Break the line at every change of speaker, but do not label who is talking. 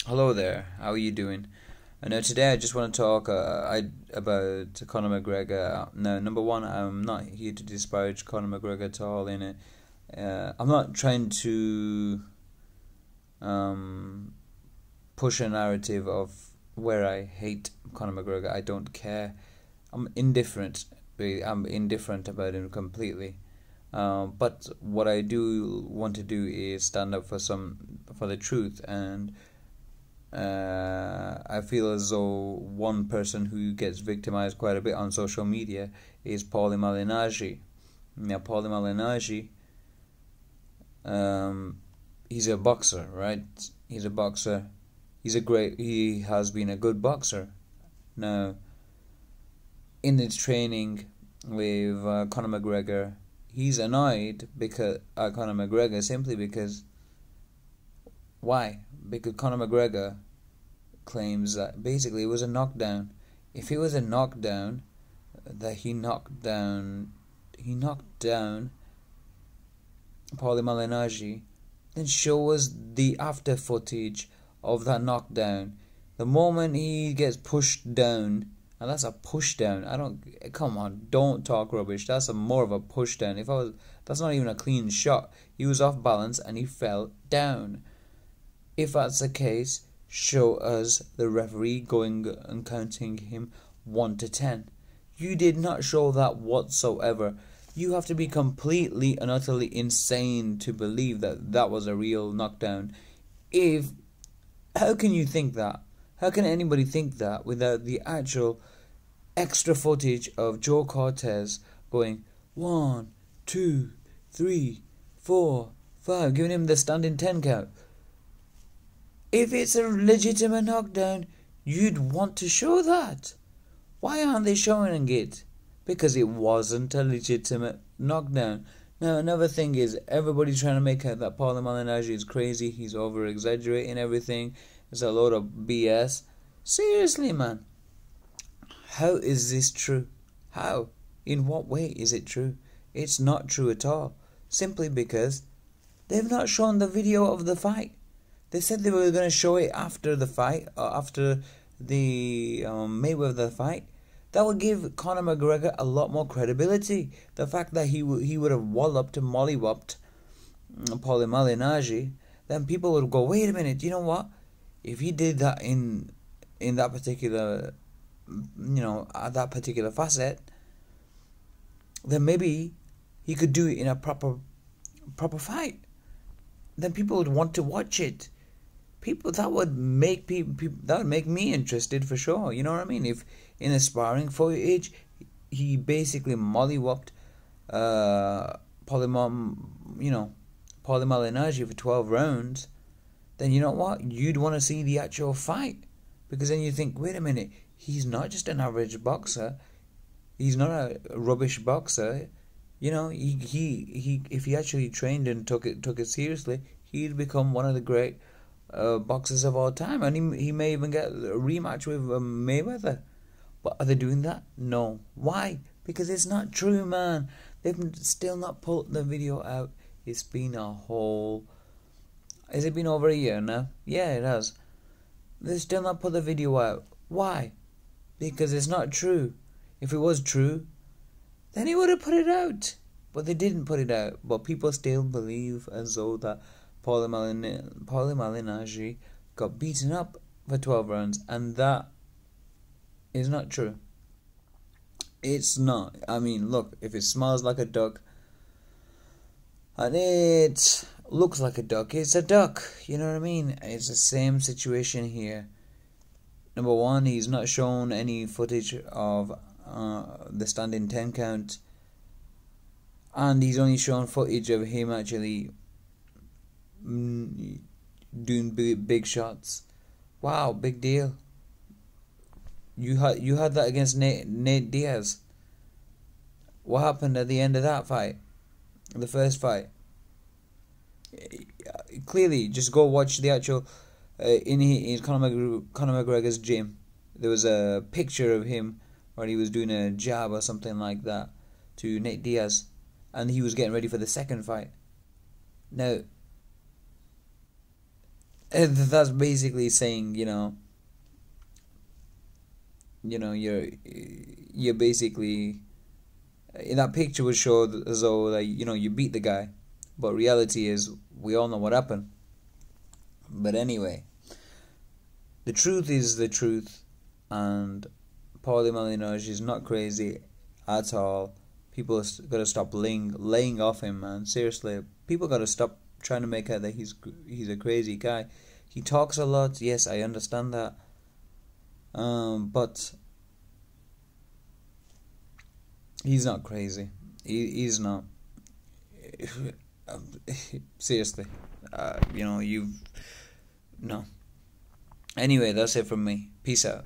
Hello there. How are you doing? I know today I just want to talk about Conor McGregor. No, number one, I'm not here to disparage Conor McGregor at all. In it, I'm not trying to um, push a narrative of where I hate Conor McGregor. I don't care. I'm indifferent. I'm indifferent about him completely. But what I do want to do is stand up for the truth, and I feel as though one person who gets victimized quite a bit on social media is Paulie Malignaggi. Now, Paulie Malignaggi, he's a boxer, right? He's a boxer. He has been a good boxer. Now, in his training with Conor McGregor, he's annoyed because Conor McGregor simply because why? Because Conor McGregor claims that basically it was a knockdown. If it was a knockdown, that he knocked down Paulie Malignaggi, then show us the after footage of that knockdown. The moment he gets pushed down, and that's a push down. Come on, don't talk rubbish. That's more of a push down. That's not even a clean shot. He was off balance and he fell down. If that's the case, show us the referee going and counting him 1 to 10. You did not show that whatsoever. You have to be completely and utterly insane to believe that that was a real knockdown. How can you think that? How can anybody think that without the actual extra footage of Joe Cortez going 1, 2, 3, 4, 5, giving him the standing 10 count? If it's a legitimate knockdown, you'd want to show that. Why aren't they showing it? Because it wasn't a legitimate knockdown. Now, another thing is, everybody's trying to make out that Paulie Malignaggi is crazy, he's over-exaggerating everything, it's a load of BS. Seriously, man. How is this true? How? In what way is it true? It's not true at all. Simply because they've not shown the video of the fight. They said they were going to show it after the fight, or after the Mayweather fight. That would give Conor McGregor a lot more credibility. The fact that he would have walloped and mollywopped Paulie Malignaggi, then people would go, wait a minute, you know what? If he did that in that particular, at that particular facet, then maybe he could do it in a proper fight. Then people would want to watch it. That would make me interested for sure. You know what I mean? If in a sparring footage he basically mollywopped Paulie Malignaggi for 12 rounds, then you know what? You'd want to see the actual fight, because then you think, wait a minute, he's not just an average boxer. He's not a rubbish boxer. You know, he if he actually trained and took it seriously, he'd become one of the great boxers of all time, and he may even get a rematch with Mayweather. But are they doing that? No. Why? Because it's not true, man. They've still not pulled the video out. It's been has it been over a year now? Yeah, it has. They've still not put the video out. Why? Because it's not true. If it was true, then he would have put it out. But they didn't put it out. But people still believe as though that Paulie Malignaggi got beaten up for 12 rounds, and that is not true. It's not. I mean, look, if it smells like a duck and it looks like a duck, it's a duck. You know what I mean? It's the same situation here. Number one, he's not shown any footage of the standing 10 count, and he's only shown footage of him actually doing big shots. Wow, big deal. You had that against Nate Diaz. What happened at the end of that fight? The first fight. Clearly, just go watch the actual in Conor McGregor's gym. There was a picture of him where he was doing a jab or something like that to Nate Diaz, and he was getting ready for the second fight. Now, That's basically saying, you're basically in that picture would show as though like you beat the guy, but reality is we all know what happened. But anyway, the truth is the truth, and Paulie Malignaggi is not crazy at all. People gotta stop laying off him, man. Seriously, people gotta stop trying to make out that he's a crazy guy. He talks a lot. Yes, I understand that. But he's not crazy. He's not. Seriously, you've no. Anyway, that's it from me. Peace out.